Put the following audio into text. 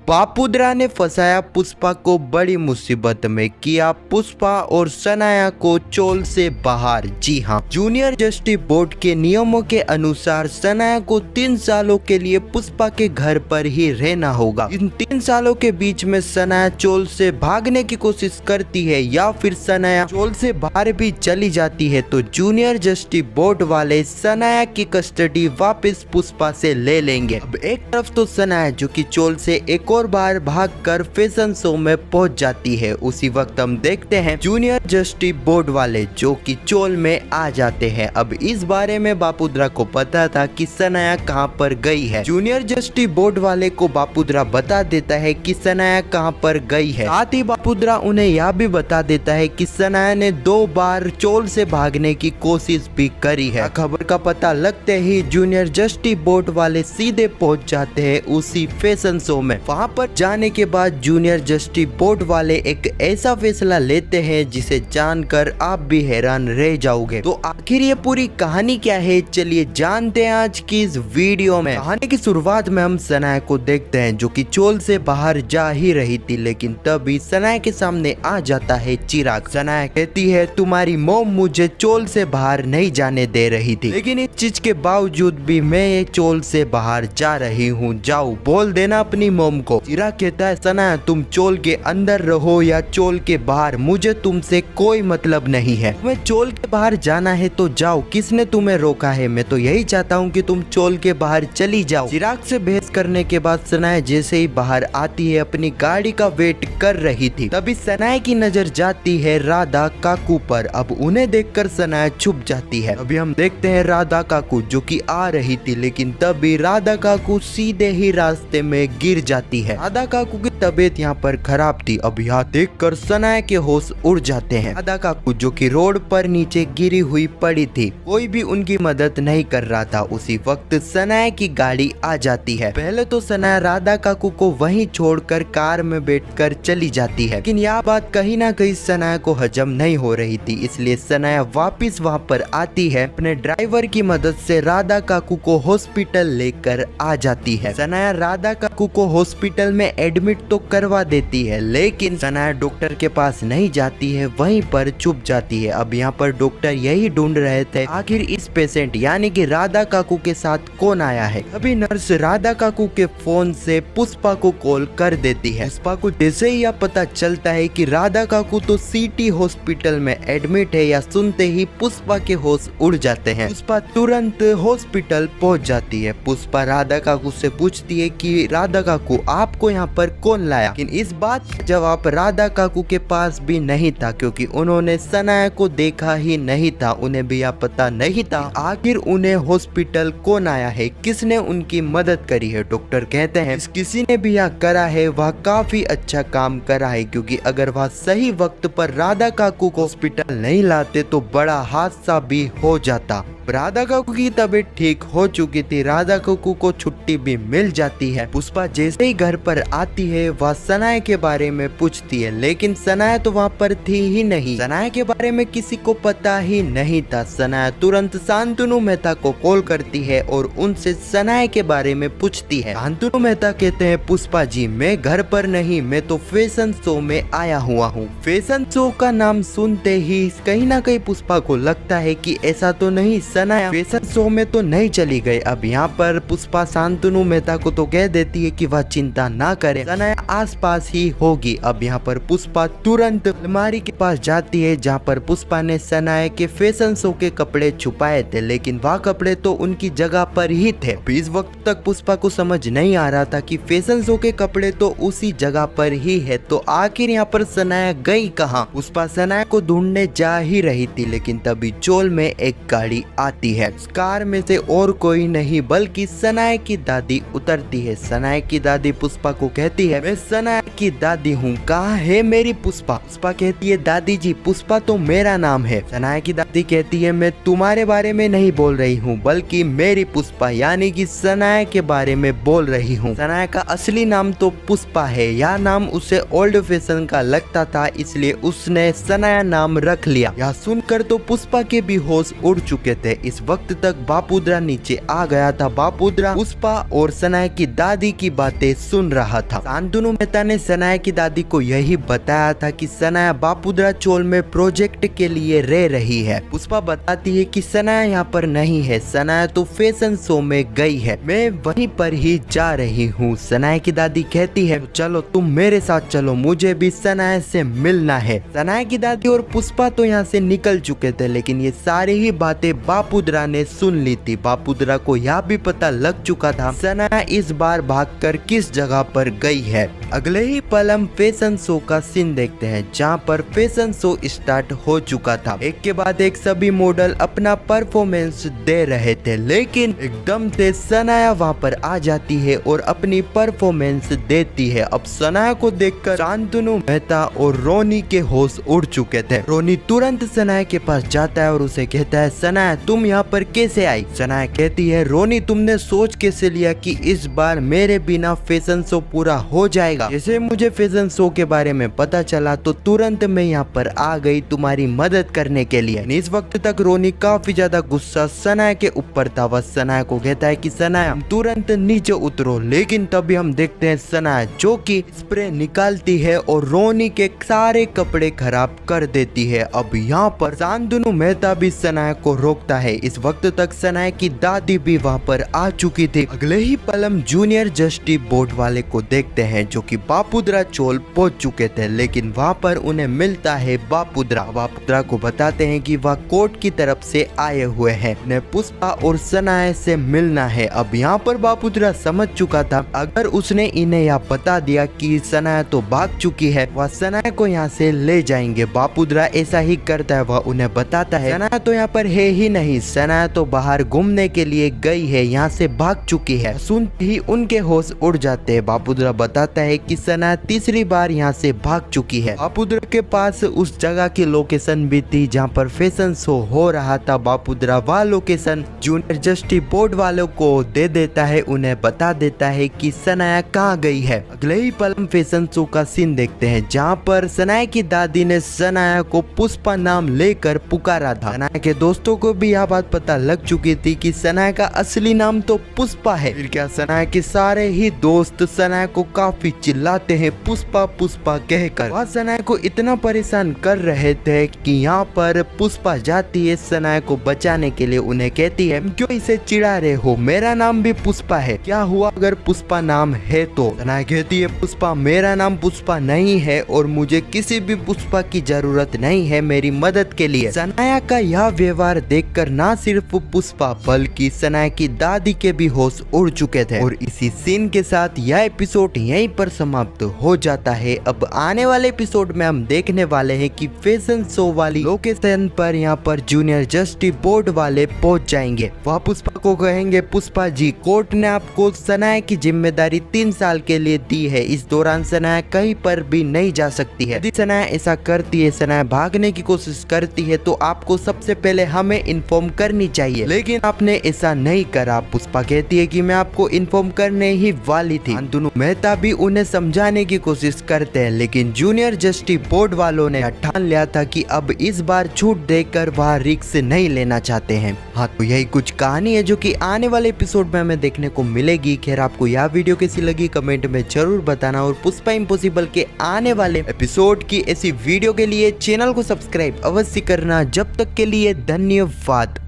बापुद्रा ने फंसाया पुष्पा को बड़ी मुसीबत में, किया पुष्पा और सनाया को चोल से बाहर। जी हाँ, जूनियर जस्टिस बोर्ड के नियमों के अनुसार सनाया को 3 सालों के लिए पुष्पा के घर पर ही रहना होगा। इन 3 सालों के बीच में सनाया चोल से भागने की कोशिश करती है या फिर सनाया चोल से बाहर भी चली जाती है तो जूनियर जस्टिस बोर्ड वाले सनाया की कस्टडी वापस पुष्पा से ले लेंगे। अब एक तरफ तो सनाया जो कि चोल से एक और बार भागकर फैशन शो में पहुंच जाती है, उसी वक्त हम देखते हैं जूनियर जस्टिस बोर्ड वाले जो कि चोल में आ जाते हैं। अब इस बारे में बापुद्रा को पता था कि सनाया कहां पर गई है। जूनियर जस्टिस बोर्ड वाले को बापुद्रा बता देता है कि सनाया कहां पर गई है। साथ ही बापुद्रा उन्हें यह भी बता देता है कि सनाया ने 2 बार चोल से भागने की कोशिश भी करी है। खबर का पता लगते ही जूनियर जस्टिस बोर्ड वाले सीधे पहुंच जाते हैं उसी फैशन शो में। वहां पर जाने के बाद जूनियर जस्टिस बोर्ड वाले एक ऐसा फैसला लेते हैं जिसे जानकर आप भी हैरान रह जाओगे। तो आखिर ये पूरी कहानी क्या है, चलिए जानते हैं आज की इस वीडियो में। कहानी की शुरुआत में हम सनाया को देखते हैं जो कि चोल से बाहर जा ही रही थी, लेकिन तभी सनाया के सामने आ जाता है चिराग। सनाया कहती है तुम्हारी मॉम मुझे चोल से बाहर नहीं जाने दे रही थी, लेकिन इस चीज के बावजूद भी मैं चोल से बाहर जा रही हूँ, जाओ बोल देना अपनी मॉम को। चिराग कहता है सनाया तुम चोल के अंदर रहो या चोल के बाहर, मुझे तुमसे कोई मतलब नहीं है। तुम्हें चोल के बाहर जाना है तो जाओ, किसने तुम्हें रोका है? मैं तो यही चाहता हूँ कि तुम चोल के बाहर चली जाओ। चिराग से बहस करने के बाद सनाया जैसे ही बाहर आती है अपनी गाड़ी का वेट कर रही थी, तभी सनाया की नजर जाती है राधा काकू पर। अब उन्हें देखकर सनाया छुप जाती है। अभी हम देखते हैं राधा काकू जो कि आ रही थी, लेकिन तभी राधा काकू सीधे ही रास्ते में गिर जाती है। राधा काकू की तबीयत यहाँ पर खराब थी। अब यहाँ देखकर सनाया के होश उड़ जाते हैं। राधा काकू जो कि रोड पर नीचे गिरी हुई पड़ी थी, कोई भी उनकी मदद नहीं कर रहा था। उसी वक्त सनाया की गाड़ी आ जाती है। पहले तो सनाया राधा काकू को वहीं छोड़कर कार में बैठकर चली जाती है, लेकिन यह बात कहीं ना कहीं सनाया को हजम नहीं हो रही थी, इसलिए सनाया वापिस वहाँ पर आती है। अपने ड्राइवर की मदद से राधा काकू को हॉस्पिटल लेकर आ जाती है। सनाया राधा काकू को हॉस्पिटल में एडमिट तो करवा देती है, लेकिन सनाया डॉक्टर के पास नहीं जाती है, वहीं पर छुप जाती है। अब यहाँ पर डॉक्टर यही ढूंढ रहे थे आखिर इस पेशेंट यानी कि राधा काकू के साथ कौन आया है। अभी नर्स राधा काकू के फोन से पुष्पा को कॉल कर देती है। पुष्पा को जैसे ही यह पता चलता है कि राधा काकू तो सिटी हॉस्पिटल में एडमिट है, या सुनते ही पुष्पा के होश उड़ जाते हैं। पुष्पा तुरंत हॉस्पिटल पहुंच जाती है। पुष्पा राधा काकू से पूछती है कि राधा काकू आपको यहाँ पर कौन लाया, लेकिन इस बात का जवाब राधा काकू के पास भी नहीं था, क्योंकि उन्होंने सनाया को देखा ही नहीं था। उन्हें भी यह पता नहीं था आखिर उन्हें हॉस्पिटल कौन आया है, किसने उनकी मदद करी है। डॉक्टर कहते हैं किसी ने भी यह करा है वह काफी अच्छा काम करा है, क्योंकि अगर वह सही वक्त पर राधा काकू को हॉस्पिटल नहीं लाते तो बड़ा हादसा भी हो जाता। राधा काकू की तबीयत ठीक हो चुकी थी, राधा काकू को छुट्टी भी मिल जाती है। पुष्पा जैसे ही घर पर आती है वह सनाया के बारे में पूछती है, लेकिन सनाया तो वहाँ पर थी ही नहीं। सनाया के बारे में किसी को पता ही नहीं था। सनाया तुरंत शांतनु मेहता को कॉल करती है और उनसे सनाया के बारे में पूछती है। शांतनु मेहता कहते हैं पुष्पा जी मैं घर पर नहीं, मैं तो फैशन शो में आया हुआ हूँ। फैशन शो का नाम सुनते ही कहीं ना कहीं पुष्पा को लगता है कि ऐसा तो नहीं, सनाया फैशन शो में तो नहीं चली गई। अब यहाँ पर पुष्पा शांतनु मेहता को तो कह देती है कि वह चिंता ना करे, सनाया आसपास ही होगी। अब यहाँ पर पुष्पा तुरंत अलमारी के पास जाती है जहाँ पर पुष्पा ने सनाया के फैशन शो के कपड़े छुपाए थे, लेकिन वह कपड़े तो उनकी जगह पर ही थे। इस वक्त तक पुष्पा को समझ नहीं आ रहा था कि फैशन शो के कपड़े तो उसी जगह पर ही है, तो आखिर यहाँ पर सनाया गई कहाँ। पुष्पा सनाया को ढूंढने जा ही रही थी, लेकिन तभी चोल में एक गाड़ी आती है। उस कार में से और कोई नहीं बल्कि सनाया की दादी उतरती है। सनाया की दादी पुष्पा को कहती है मैं सनाया की दादी हूँ, कहाँ है मेरी पुष्पा। पुष्पा कहती है दादी जी पुष्पा तो मेरा नाम है। सनाया की दादी कहती है मैं तुम्हारे बारे में नहीं बोल रही हूँ बल्कि मेरी पुष्पा यानी कि सनाया के बारे में बोल रही हूँ। सनाया का असली नाम तो पुष्पा है, यह नाम उसे ओल्ड फैशन का लगता था इसलिए उसने सनाया नाम रख लिया। यह सुनकर तो पुष्पा के भी होश उड़ चुके थे। इस वक्त तक बापुद्रा नीचे आ गया था। बापुद्रा पुष्पा और सनाया की दादी की बातें सुन रहा था। शांतनु मेहता ने सनाया की दादी को यही बताया था कि सनाया बापुद्रा चोल में प्रोजेक्ट के लिए रह रही है। पुष्पा बताती है कि सनाया यहाँ पर नहीं है, सनाया तो फैशन शो में गई है, मैं वहीं पर ही जा रही हूँ। सनाया की दादी कहती है चलो तुम मेरे साथ चलो, मुझे भी सनाया से मिलना है। सनाया की दादी और पुष्पा तो यहाँ से निकल चुके थे लेकिन ये सारी ही बातें बापुद्रा ने सुन ली थी। बापुद्रा को यह भी पता लग चुका था सनाया इस बार भागकर किस जगह पर गई है। अगले ही पल हम फैशन शो का सीन देखते हैं जहाँ पर फैशन शो स्टार्ट हो चुका था। एक के बाद एक सभी मॉडल अपना परफॉर्मेंस दे रहे थे लेकिन एकदम से सनाया वहाँ पर आ जाती है और अपनी परफॉर्मेंस देती है। अब सनाया को देखकर शांतनु मेहता और रोनी के होश उड़ चुके थे। रोनी तुरंत सनाया के पास जाता है और उसे कहता है सनाया तुम यहाँ पर कैसे आई। सनाया कहती है रोनी तुमने सोच कैसे लिया कि इस बार मेरे बिना फैशन शो पूरा हो जाएगा। जैसे मुझे फैशन शो के बारे में पता चला तो तुरंत मैं यहाँ पर आ गई तुम्हारी मदद करने के लिए। इस वक्त तक रोनी काफी ज्यादा गुस्सा सनाया के ऊपर था। वह सनाया को कहता है कि सनाया तुरंत नीचे उतरो, लेकिन तभी हम देखते हैं सनाया जो कि स्प्रे निकालती है और रोनी के सारे कपड़े खराब कर देती है। अब यहाँ पर शांतनु मेहता भी सनाया को रोकता है। इस वक्त तक सनाया की दादी भी वहाँ पर आ चुकी थी। अगले ही पल हम जूनियर जस्टिस बोर्ड वाले को देखते हैं जो कि बापुद्रा चोल पहुंच चुके थे लेकिन वहाँ पर उन्हें मिलता है बापुद्रा। बापुद्रा को बताते हैं कि वह कोर्ट की तरफ से आए हुए हैं, उन्हें पुष्पा और सनाया से मिलना है। अब यहाँ पर बापुद्रा समझ चुका था अगर उसने इन्हें यह बता दिया कि सनाया तो भाग चुकी है वह सनाया को यहाँ से ले जाएंगे। बापुद्रा ऐसा ही करता है, वह उन्हें बताता है सनाया तो यहाँ पर है ही नहीं, सनाया तो बाहर घूमने के लिए गई है, यहाँ से भाग चुकी है। सुनते ही उनके होश उड़ जाते हैं। बापुद्रा बताता है कि सनाया तीसरी बार यहाँ से भाग चुकी है। बापुद्रा के पास उस जगह की लोकेशन भी थी जहाँ पर फैशन शो हो रहा था। बापुद्रा वह लोकेशन जूनियर जस्टिस बोर्ड वालों को दे देता है, उन्हें बता देता है कि सनाया कहाँ गई है। अगले ही पल हम फैशन शो का सीन देखते हैं जहाँ पर सनाया की दादी ने सनाया को पुष्पा नाम लेकर पुकारा था। सनाया के दोस्तों को भी यह बात पता लग चुकी थी कि सनाया का असली नाम तो पुष्पा है। फिर क्या सनाया के सारे ही दोस्त सनाया को काफी चिल्लाते हैं पुष्पा पुष्पा कहकर। वह सनाया को इतना परेशान कर रहे थे कि यहाँ पर पुष्पा जाती है सनाया को बचाने के लिए, उन्हें कहती है क्यों इसे चिढ़ा रहे हो, मेरा नाम भी पुष्पा है, क्या हुआ अगर पुष्पा नाम है तो। सनाया कहती है पुष्पा मेरा नाम पुष्पा नहीं है और मुझे किसी भी पुष्पा की जरूरत नहीं है मेरी मदद के लिए। सनाया का यह व्यवहार देखकर ना सिर्फ पुष्पा बल्कि सनाया की दादी के भी होश उड़ चुके थे। और इसी सीन के साथ यह एपिसोड यहीं पर समाप्त हो जाता है। अब आने वाले एपिसोड में हम देखने वाले हैं कि फैशन शो वाली लोकेशन पर यहाँ पर जूनियर जस्टिस बोर्ड वाले पहुंच जाएंगे। वह पुष्पा को कहेंगे पुष्पा जी कोर्ट ने आपको सनाया की जिम्मेदारी 3 साल के लिए दी है, इस दौरान सनाया कहीं पर भी नहीं जा सकती है। यदि सनाया ऐसा करती है, सनाया भागने की कोशिश करती है तो आपको सबसे पहले हमें इन्फॉर्म करनी चाहिए, लेकिन आपने ऐसा नहीं करा। पुष्पा कहती है कि मैं आपको इन्फॉर्म करने ही वाली थी। शांतनु मेहता भी उन्हें समझाने की कोशिश करते हैं लेकिन जूनियर जस्टिस बोर्ड वालों ने ठान लिया था कि अब इस बार छूट देकर वह रिस्क नहीं लेना चाहते हैं। हाँ तो यही कुछ कहानी है जो कि आने वाले एपिसोड में हमें देखने को मिलेगी। खैर आपको यह वीडियो कैसी लगी कमेंट में जरूर बताना और पुष्पा इम्पॉसिबल के आने वाले एपिसोड की ऐसी वीडियो के लिए चैनल को सब्सक्राइब अवश्य करना। जब तक के लिए धन्यवाद।